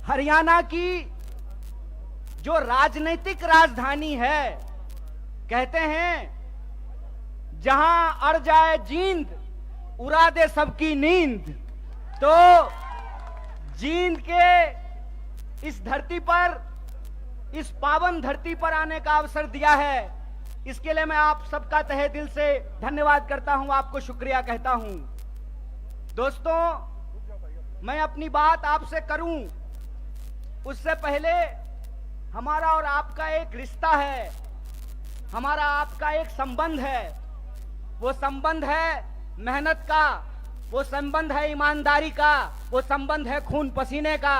हरियाणा की जो राजनीतिक राजधानी है, कहते हैं जहां अड़ जाए जींद उड़ा दे सबकी नींद। तो जींद के इस धरती पर, इस पावन धरती पर आने का अवसर दिया है, इसके लिए मैं आप सबका तहे दिल से धन्यवाद करता हूं, आपको शुक्रिया कहता हूं। दोस्तों, मैं अपनी बात आपसे करूं उससे पहले हमारा और आपका एक रिश्ता है, हमारा आपका एक संबंध है। वो संबंध है मेहनत का, वो संबंध है ईमानदारी का, वो संबंध है खून पसीने का।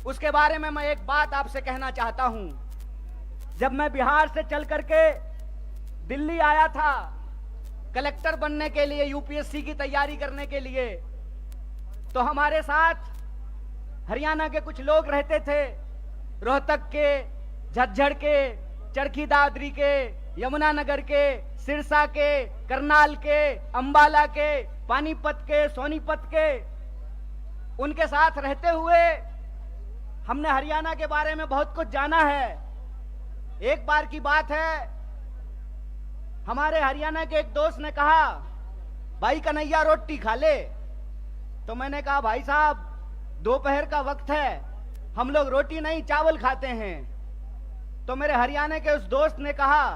उसके बारे में मैं एक बात आपसे कहना चाहता हूं। जब मैं बिहार से चल करके दिल्ली आया था कलेक्टर बनने के लिए, यूपीएससी की तैयारी करने के लिए, तो हमारे साथ हरियाणा के कुछ लोग रहते थे, रोहतक के, झज्जर के, चरखी दादरी के, यमुनानगर के, सिरसा के, करनाल के, अंबाला के, पानीपत के, सोनीपत के। उनके साथ रहते हुए हमने हरियाणा के बारे में बहुत कुछ जाना है। एक बार की बात है, हमारे हरियाणा के एक दोस्त ने कहा, भाई कन्हैया रोटी खा ले। तो मैंने कहा, भाई साहब दोपहर का वक्त है, हम लोग रोटी नहीं चावल खाते हैं। तो मेरे हरियाणा के उस दोस्त ने कहा,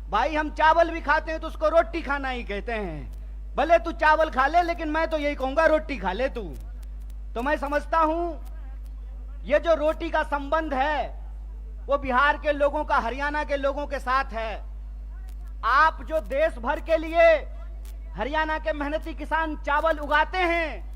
भाई हम चावल भी खाते हैं तो उसको रोटी खाना ही कहते हैं। भले तू चावल खा ले, लेकिन मैं तो यही कहूंगा रोटी खा ले तू। तो मैं समझता हूं ये जो रोटी का संबंध है वो बिहार के लोगों का हरियाणा के लोगों के साथ है। आप जो देश भर के लिए हरियाणा के मेहनती किसान चावल उगाते हैं,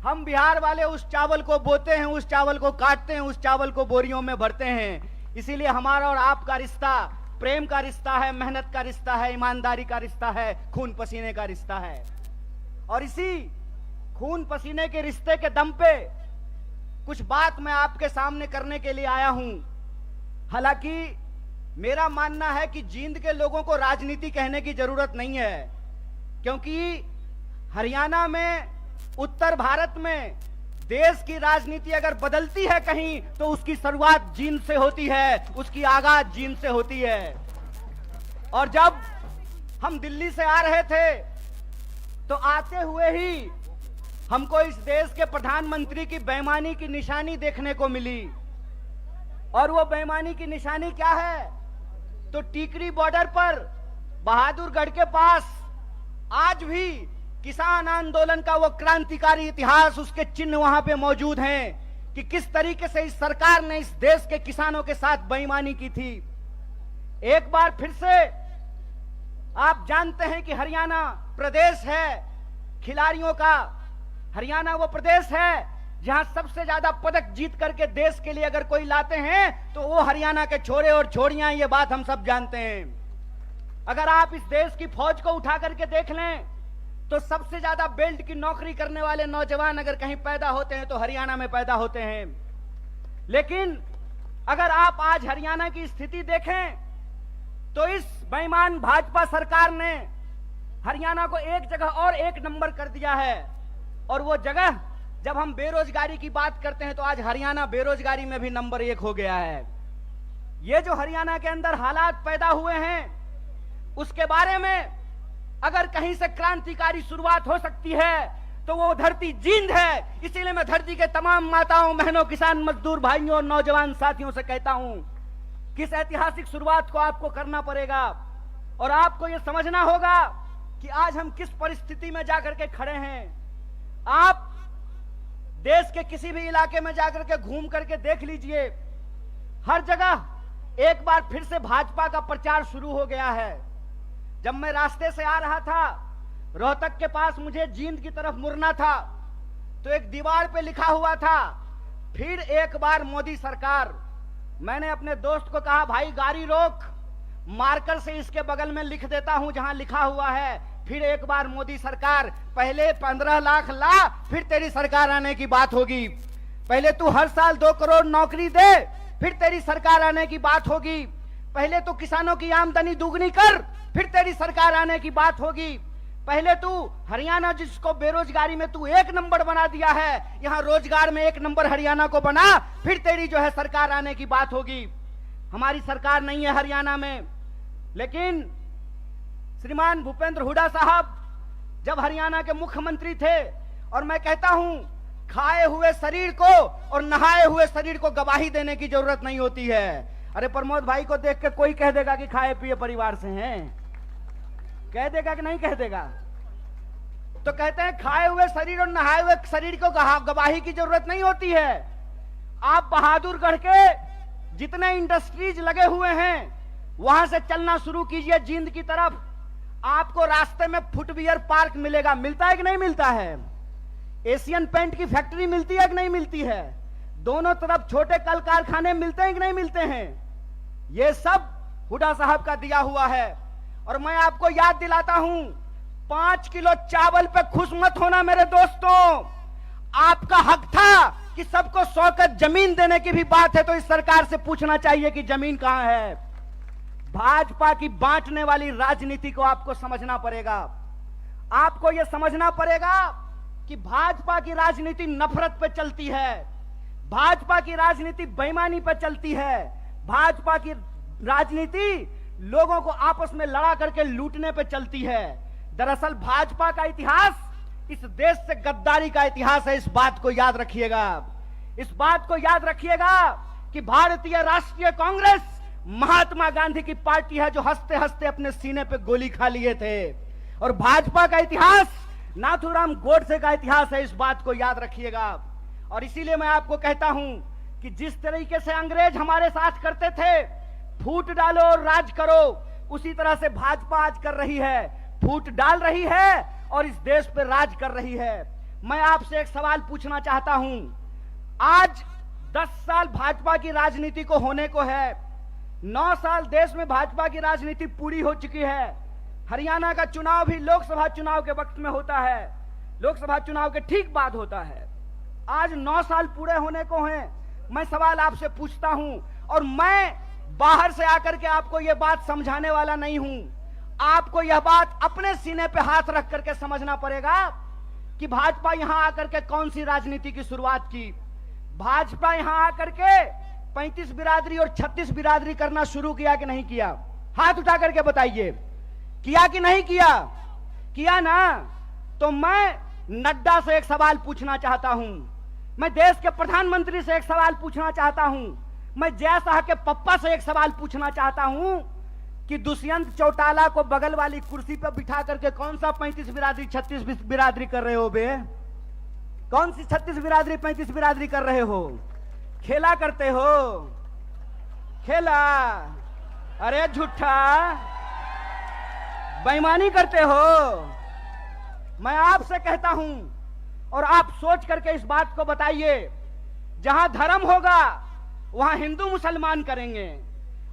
हम बिहार वाले उस चावल को बोते हैं, उस चावल को काटते हैं, उस चावल को बोरियों में भरते हैं। इसीलिए हमारा और आपका रिश्ता प्रेम का रिश्ता है, मेहनत का रिश्ता है, ईमानदारी का रिश्ता है, खून पसीने का रिश्ता है। और इसी खून पसीने के रिश्ते के दम पे कुछ बात मैं आपके सामने करने के लिए आया हूं। हालांकि मेरा मानना है कि जींद के लोगों को राजनीति कहने की जरूरत नहीं है, क्योंकि हरियाणा में, उत्तर भारत में देश की राजनीति अगर बदलती है कहीं तो उसकी शुरुआत जींद से होती है, उसकी आगाज जींद से होती है। और जब हम दिल्ली से आ रहे थे तो आते हुए ही हमको इस देश के प्रधानमंत्री की बेईमानी की निशानी देखने को मिली। और वो बेईमानी की निशानी क्या है? तो टीकरी बॉर्डर पर बहादुरगढ़ के पास आज भी किसान आंदोलन का वो क्रांतिकारी इतिहास, उसके चिन्ह वहां पे मौजूद हैं कि किस तरीके से इस सरकार ने इस देश के किसानों के साथ बेईमानी की थी। एक बार फिर से आप जानते हैं कि हरियाणा प्रदेश है खिलाड़ियों का। हरियाणा वो प्रदेश है जहां सबसे ज्यादा पदक जीत करके देश के लिए अगर कोई लाते हैं तो वो हरियाणा के छोरे और छोरियां, ये बात हम सब जानते हैं। अगर आप इस देश की फौज को उठा करके देख लें तो सबसे ज्यादा बेल्ट की नौकरी करने वाले नौजवान अगर कहीं पैदा होते हैं तो हरियाणा में पैदा होते हैं। लेकिन अगर आप आज हरियाणा की स्थिति देखें तो इस बेईमान भाजपा सरकार ने हरियाणा को एक जगह और एक नंबर कर दिया है। और वो जगह, जब हम बेरोजगारी की बात करते हैं तो आज हरियाणा बेरोजगारी में भी नंबर 1 हो गया है। ये जो हरियाणा के अंदर हालात पैदा हुए हैं उसके बारे में अगर कहीं से क्रांतिकारी शुरुआत हो सकती है तो वो धरती जींद है। इसीलिए मैं धरती के तमाम माताओं, बहनों, किसान मजदूर भाइयों और नौजवान साथियों से कहता हूं कि इस ऐतिहासिक शुरुआत को आपको करना पड़ेगा। और आपको ये समझना होगा कि आज हम किस परिस्थिति में जाकर के खड़े हैं। आप देश के किसी भी इलाके में जाकर के घूम करके देख लीजिए, हर जगह एक बार फिर से भाजपा का प्रचार शुरू हो गया है। जब मैं रास्ते से आ रहा था, रोहतक के पास मुझे जींद की तरफ मुड़ना था तो एक दीवार पे लिखा हुआ था, फिर एक बार मोदी सरकार। मैंने अपने दोस्त को कहा, भाई गाड़ी रोक, मार्कर से इसके बगल में लिख देता हूं जहां लिखा हुआ है फिर एक बार मोदी सरकार। पहले 15 लाख ला, फिर तेरी सरकार आने की बात होगी। पहले तू हर साल 2 करोड़ नौकरी दे, फिर तेरी सरकार आने की बात होगी। पहले तो किसानों की आमदनी दुगनी कर, फिर तेरी सरकार आने की बात होगी। पहले तू हरियाणा जिसको बेरोजगारी में तू 1 नंबर बना दिया है, यहां रोजगार में 1 नंबर हरियाणा को बना, फिर तेरी जो है सरकार आने की बात होगी। हमारी सरकार नहीं है हरियाणा में, लेकिन श्रीमान भूपेंद्र हुड्डा साहब जब हरियाणा के मुख्यमंत्री थे, और मैं कहता हूं खाए हुए शरीर को और नहाए हुए शरीर को गवाही देने की जरूरत नहीं होती है। अरे प्रमोद भाई को देख के कोई कह देगा कि खाए पिए परिवार से हैं, कह देगा कि नहीं कह देगा? तो कहते हैं खाए हुए शरीर और नहाए हुए शरीर को गवाही की जरूरत नहीं होती है। आप बहादुरगढ़ के जितने इंडस्ट्रीज लगे हुए हैं वहां से चलना शुरू कीजिए जींद की तरफ, आपको रास्ते में फुटवियर पार्क मिलेगा। मिलता है कि नहीं मिलता है? एशियन पेंट की फैक्ट्री मिलती है कि नहीं मिलती है? दोनों तरफ छोटे कल कारखाने मिलते हैं कि नहीं मिलते हैं? ये सब हुड्डा साहब का दिया हुआ है। और मैं आपको याद दिलाता हूं, 5 किलो चावल पे खुश मत होना मेरे दोस्तों। आपका हक था कि सबको 100 गज जमीन देने की भी बात है तो इस सरकार से पूछना चाहिए कि जमीन कहां है। भाजपा की बांटने वाली राजनीति को आपको समझना पड़ेगा। आपको यह समझना पड़ेगा कि भाजपा की राजनीति नफरत पे चलती है, भाजपा की राजनीति बेईमानी पे चलती है, भाजपा की राजनीति लोगों को आपस में लड़ा करके लूटने पे चलती है। दरअसल भाजपा का इतिहास इस देश से गद्दारी का इतिहास है। इस बात को याद रखिएगा, इस बात को याद रखिएगा कि भारतीय राष्ट्रीय कांग्रेस महात्मा गांधी की पार्टी है जो हंसते हंसते अपने सीने पे गोली खा लिए थे, और भाजपा का इतिहास नाथूराम गोडसे का इतिहास है। इस बात को याद रखिएगा। और इसीलिए मैं आपको कहता हूं कि जिस तरीके से अंग्रेज हमारे साथ करते थे, फूट डालो और राज करो, उसी तरह से भाजपा आज कर रही है, फूट डाल रही है और इस देश पे राज कर रही है। मैं आपसे एक सवाल पूछना चाहता हूं, आज 10 साल भाजपा की राजनीति को होने को है, 9 साल देश में भाजपा की राजनीति पूरी हो चुकी है। हरियाणा का चुनाव भी लोकसभा चुनाव के वक्त में होता है, लोकसभा चुनाव के ठीक बाद होता है। आज 9 साल पूरे होने को हैं। मैं सवाल आपसे पूछता हूं, और मैं बाहर से आकर के आपको यह बात समझाने वाला नहीं हूं। आपको यह बात अपने सीने पे हाथ रख करके समझना पड़ेगा कि भाजपा यहां आकर के कौन सी राजनीति की शुरुआत की। भाजपा यहां आकर के 35 बिरादरी और 36 बिरादरी करना शुरू किया कि नहीं किया? हाथ उठा करके बताइए, किया कि नहीं किया? किया ना? तो मैं नड्डा से एक सवाल पूछना चाहता हूं, मैं देश के प्रधानमंत्री से एक सवाल पूछना चाहता हूं, मैं जय शाह के पप्पा से एक सवाल पूछना चाहता हूं कि दुष्यंत चौटाला को बगल वाली कुर्सी पर बिठा करके कौन सा 35 बिरादरी 36 बिरादरी कर रहे हो बे? कौन सी 36 बिरादरी 35 बिरादरी कर रहे हो? खेला करते हो? खेला? अरे झूठा, बेईमानी करते हो। मैं आपसे कहता हूं, और आप सोच करके इस बात को बताइए, जहां धर्म होगा वहां हिंदू मुसलमान करेंगे,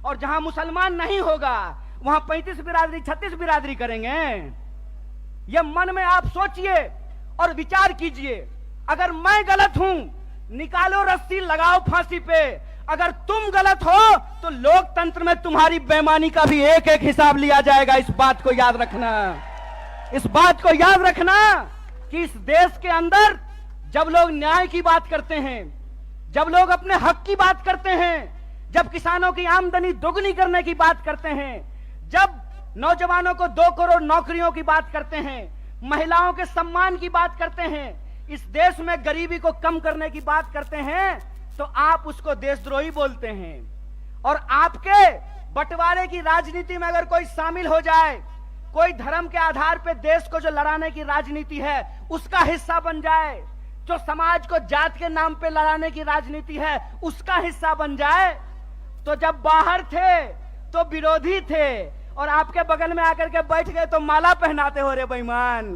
और जहां मुसलमान नहीं होगा वहां 35 बिरादरी 36 बिरादरी करेंगे। यह मन में आप सोचिए और विचार कीजिए। अगर मैं गलत हूं, निकालो रस्सी, लगाओ फांसी पे। अगर तुम गलत हो तो लोकतंत्र में तुम्हारी बेईमानी का भी एक एक हिसाब लिया जाएगा। इस बात को याद रखना, इस बात को याद रखना कि इस देश के अंदर जब लोग न्याय की बात करते हैं, जब लोग अपने हक की बात करते हैं, जब किसानों की आमदनी दोगुनी करने की बात करते हैं, जब नौजवानों को 2 करोड़ नौकरियों की बात करते हैं, महिलाओं के सम्मान की बात करते हैं, इस देश में गरीबी को कम करने की बात करते हैं, तो आप उसको देशद्रोही बोलते हैं। और आपके बंटवारे की राजनीति में अगर कोई शामिल हो जाए, कोई धर्म के आधार पर देश को जो लड़ाने की राजनीति है उसका हिस्सा बन जाए, जो समाज को जात के नाम पे लड़ाने की राजनीति है उसका हिस्सा बन जाए, तो जब बाहर थे तो विरोधी थे और आपके बगल में आकर के बैठ गए तो माला पहनाते हो रे बेईमान।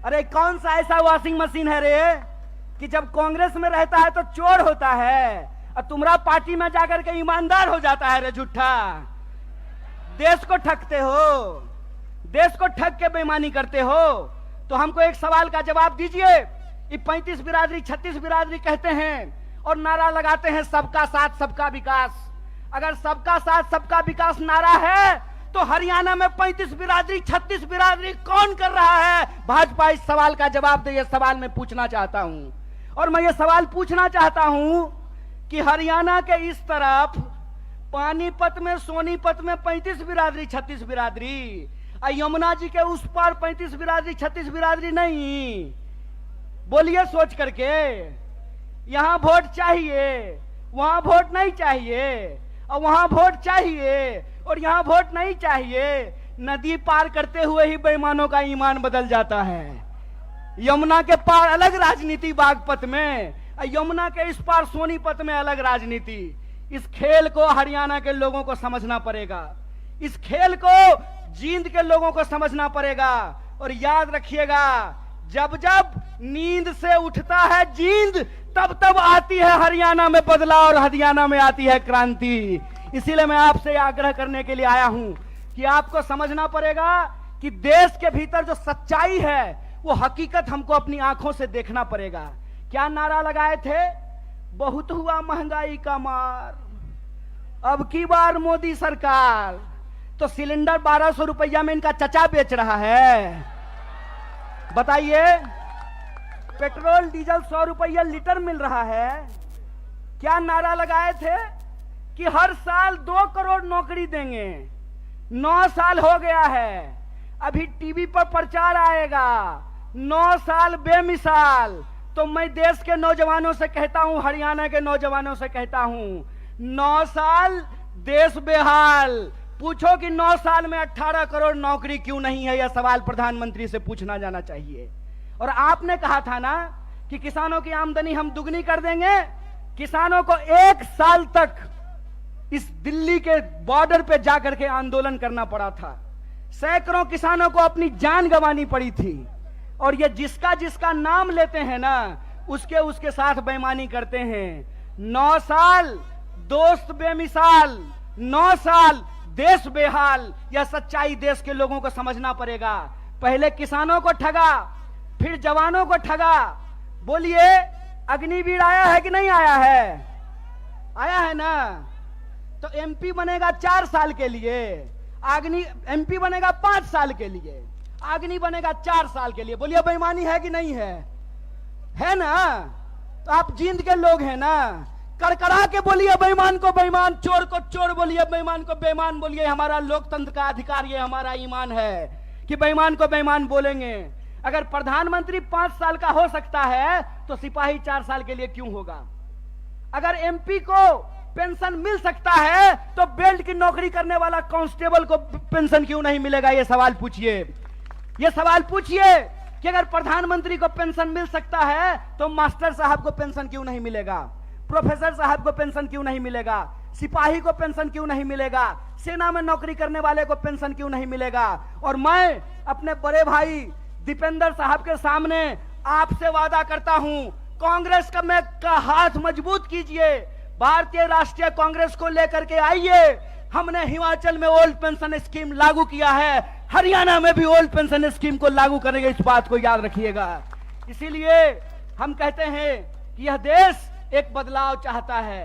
अरे कौन सा ऐसा वॉशिंग मशीन है रे कि जब कांग्रेस में रहता है तो चोर होता है और तुम्हारा पार्टी में जाकर के ईमानदार हो जाता है रे झूठा। देश को ठगते हो, देश को ठग के बेईमानी करते हो। तो हमको एक सवाल का जवाब दीजिए। ये 35 बिरादरी 36 बिरादरी कहते हैं और नारा लगाते हैं सबका साथ सबका विकास। अगर सबका साथ सबका विकास नारा है तो हरियाणा में 35 बिरादरी 36 बिरादरी कौन कर रहा है? भाजपा इस सवाल का जवाब दे। यह सवाल मैं पूछना चाहता हूं, और मैं ये सवाल पूछना चाहता हूं कि हरियाणा के इस तरफ पानीपत में, सोनीपत में 35 बिरादरी 36 बिरादरी, यमुना जी के उस पार 35 बिरादरी 36 बिरादरी नहीं। बोलिए सोच करके, यहां वोट चाहिए, वहां वोट नहीं चाहिए, और वहां वोट चाहिए और यहां वोट नहीं चाहिए। नदी पार करते हुए ही बेईमानों का ईमान बदल जाता है। यमुना के पार अलग राजनीति बागपत में, यमुना के इस पार सोनीपत में अलग राजनीति। इस खेल को हरियाणा के लोगों को समझना पड़ेगा, इस खेल को जींद के लोगों को समझना पड़ेगा। और याद रखिएगा, जब जब नींद से उठता है जींद, तब तब आती है हरियाणा में बदलाव और हरियाणा में आती है क्रांति। इसीलिए मैं आपसे आग्रह करने के लिए आया हूं कि आपको समझना पड़ेगा कि देश के भीतर जो सच्चाई है वो हकीकत हमको अपनी आंखों से देखना पड़ेगा। क्या नारा लगाए थे? बहुत हुआ महंगाई का मार, अब की बार मोदी सरकार। तो सिलेंडर 1200 रुपया में इनका चचा बेच रहा है। बताइए, पेट्रोल डीजल 100 रुपया लीटर मिल रहा है। क्या नारा लगाए थे कि हर साल 2 करोड़ नौकरी देंगे। 9 साल हो गया है, अभी टीवी पर प्रचार आएगा 9 साल बेमिसाल। तो मैं देश के नौजवानों से कहता हूं, हरियाणा के नौजवानों से कहता हूं, 9 साल देश बेहाल। पूछो कि 9 साल में 18 करोड़ नौकरी क्यों नहीं है? यह सवाल प्रधानमंत्री से पूछना जाना चाहिए। और आपने कहा था ना कि किसानों की आमदनी हम दुगनी कर देंगे। किसानों को 1 साल तक इस दिल्ली के बॉर्डर पे जाकर के आंदोलन करना पड़ा था। सैकड़ों किसानों को अपनी जान गंवानी पड़ी थी। और ये जिसका जिसका नाम लेते हैं ना, उसके साथ बेईमानी करते हैं। 9 साल दोस्त बेमिसाल, 9 साल देश बेहाल। यह सच्चाई देश के लोगों को समझना पड़ेगा। पहले किसानों को ठगा, फिर जवानों को ठगा। बोलिए, अग्निवीर आया है कि नहीं आया है? आया है ना। तो एमपी बनेगा 4 साल के लिए, एमपी बनेगा 5 साल के लिए, अग्नि बनेगा 4 साल के लिए। बोलिए, बेईमानी है कि नहीं है? है ना। तो आप जींद के लोग हैं ना, कड़कड़ा के बोलिए बेईमान को बेईमान, चोर को चोर बोलिए, बेईमान को बेईमान बोलिए। हमारा लोकतंत्र का अधिकार, ये हमारा ईमान है कि बेईमान को बेईमान बोलेंगे। अगर प्रधानमंत्री 5 साल का हो सकता है तो सिपाही 4 साल के लिए क्यों होगा? अगर एमपी को पेंशन मिल सकता है तो बेल्ट की नौकरी करने वाला कांस्टेबल को पेंशन क्यों नहीं मिलेगा? ये सवाल पूछिए, ये सवाल पूछिए कि अगर प्रधानमंत्री को पेंशन मिल सकता है तो मास्टर साहब को पेंशन क्यों नहीं मिलेगा? प्रोफेसर साहब को पेंशन क्यों नहीं मिलेगा? सिपाही को पेंशन क्यों नहीं मिलेगा? सेना में नौकरी करने वाले को पेंशन क्यों नहीं मिलेगा? और मैं अपने बड़े भाई दीपेंद्र साहब के सामने आपसे वादा करता हूं, कांग्रेस का हाथ मजबूत कीजिए, भारतीय राष्ट्रीय कांग्रेस को लेकर के आइए। हमने हिमाचल में ओल्ड पेंशन स्कीम लागू किया है, हरियाणा में भी ओल्ड पेंशन स्कीम को लागू करेंगे। इस बात को याद रखिएगा। इसीलिए हम कहते हैं कि यह देश एक बदलाव चाहता है।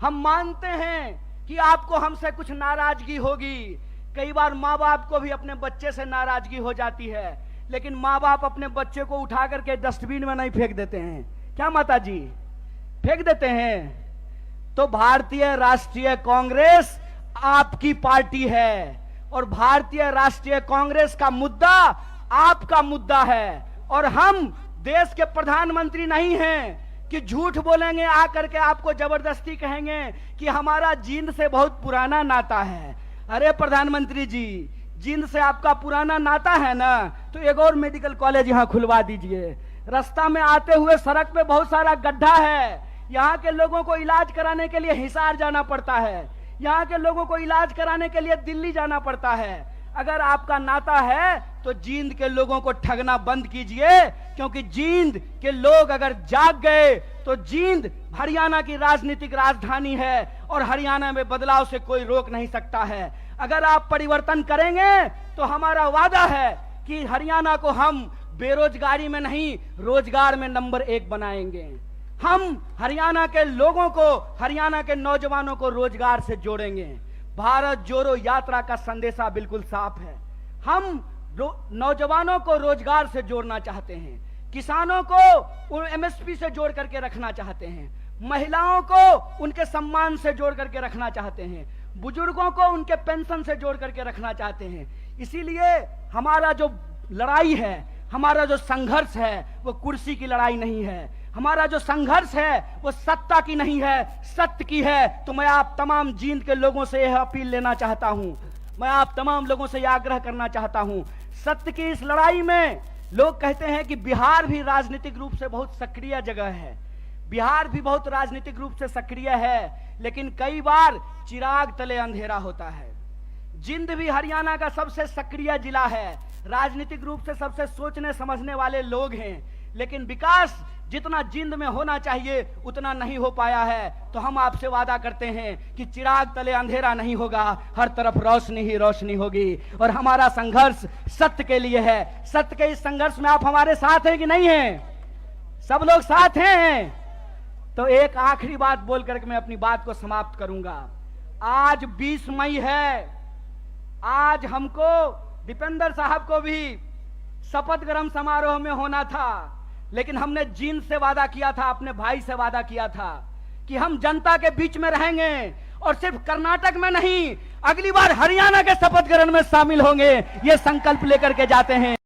हम मानते हैं कि आपको हमसे कुछ नाराजगी होगी। कई बार माँ बाप को भी अपने बच्चे से नाराजगी हो जाती है, लेकिन माँ बाप अपने बच्चे को उठा करके डस्टबिन में नहीं फेंक देते हैं। क्या माता जी? फेंक देते हैं। तो भारतीय राष्ट्रीय कांग्रेस आपकी पार्टी है और भारतीय राष्ट्रीय कांग्रेस का मुद्दा आपका मुद्दा है। और हम देश के प्रधानमंत्री नहीं हैं कि झूठ बोलेंगे, आकर के आपको जबरदस्ती कहेंगे कि हमारा जींद से बहुत पुराना नाता है। अरे प्रधानमंत्री जी, जींद से आपका पुराना नाता है ना, तो एक और मेडिकल कॉलेज यहां खुलवा दीजिए। रास्ता में आते हुए सड़क पे बहुत सारा गड्ढा है, यहाँ के लोगों को इलाज कराने के लिए हिसार जाना पड़ता है, यहाँ के लोगों को इलाज कराने के लिए दिल्ली जाना पड़ता है। अगर आपका नाता है तो जींद के लोगों को ठगना बंद कीजिए, क्योंकि जींद के लोग अगर जाग गए तो जींद हरियाणा की राजनीतिक राजधानी है और हरियाणा में बदलाव से कोई रोक नहीं सकता है। अगर आप परिवर्तन करेंगे तो हमारा वादा है कि हरियाणा को हम बेरोजगारी में नहीं, रोजगार में नंबर 1 बनाएंगे। हम हरियाणा के लोगों को, हरियाणा के नौजवानों को रोजगार से जोड़ेंगे। भारत जोड़ो यात्रा का संदेशा बिल्कुल साफ है। हम नौजवानों को रोजगार से जोड़ना चाहते हैं, किसानों को एमएसपी से जोड़ करके रखना चाहते हैं, महिलाओं को उनके सम्मान से जोड़ करके रखना चाहते हैं, बुजुर्गों को उनके पेंशन से जोड़ करके रखना चाहते हैं। इसीलिए हमारा जो लड़ाई है, हमारा जो संघर्ष है, वो कुर्सी की लड़ाई नहीं है। हमारा जो संघर्ष है वो सत्ता की नहीं है, सत्य की है। तो मैं आप तमाम जींद के लोगों से यह अपील लेना चाहता हूं, मैं आप तमाम लोगों से यह आग्रह करना चाहता हूं, सत्य की इस लड़ाई में लोग कहते हैं कि बिहार भी राजनीतिक रूप से बहुत सक्रिय जगह है, बिहार भी बहुत राजनीतिक रूप से सक्रिय है, लेकिन कई बार चिराग तले अंधेरा होता है। जिंद भी हरियाणा का सबसे सक्रिय जिला है, राजनीतिक रूप से सबसे सोचने समझने वाले लोग हैं, लेकिन विकास जितना जिंद में होना चाहिए उतना नहीं हो पाया है। तो हम आपसे वादा करते हैं कि चिराग तले अंधेरा नहीं होगा, हर तरफ रोशनी ही रोशनी होगी। और हमारा संघर्ष सत्य के लिए है। सत्य के इस संघर्ष में आप हमारे साथ हैं कि नहीं हैं? सब लोग साथ हैं। तो एक आखिरी बात बोल करके मैं अपनी बात को समाप्त करूंगा। आज 20 मई है, आज हमको दीपेंद्र साहब को भी शपथ ग्रहण समारोह में होना था, लेकिन हमने जींद से वादा किया था, अपने भाई से वादा किया था कि हम जनता के बीच में रहेंगे और सिर्फ कर्नाटक में नहीं, अगली बार हरियाणा के शपथ ग्रहण में शामिल होंगे। ये संकल्प लेकर के जाते हैं।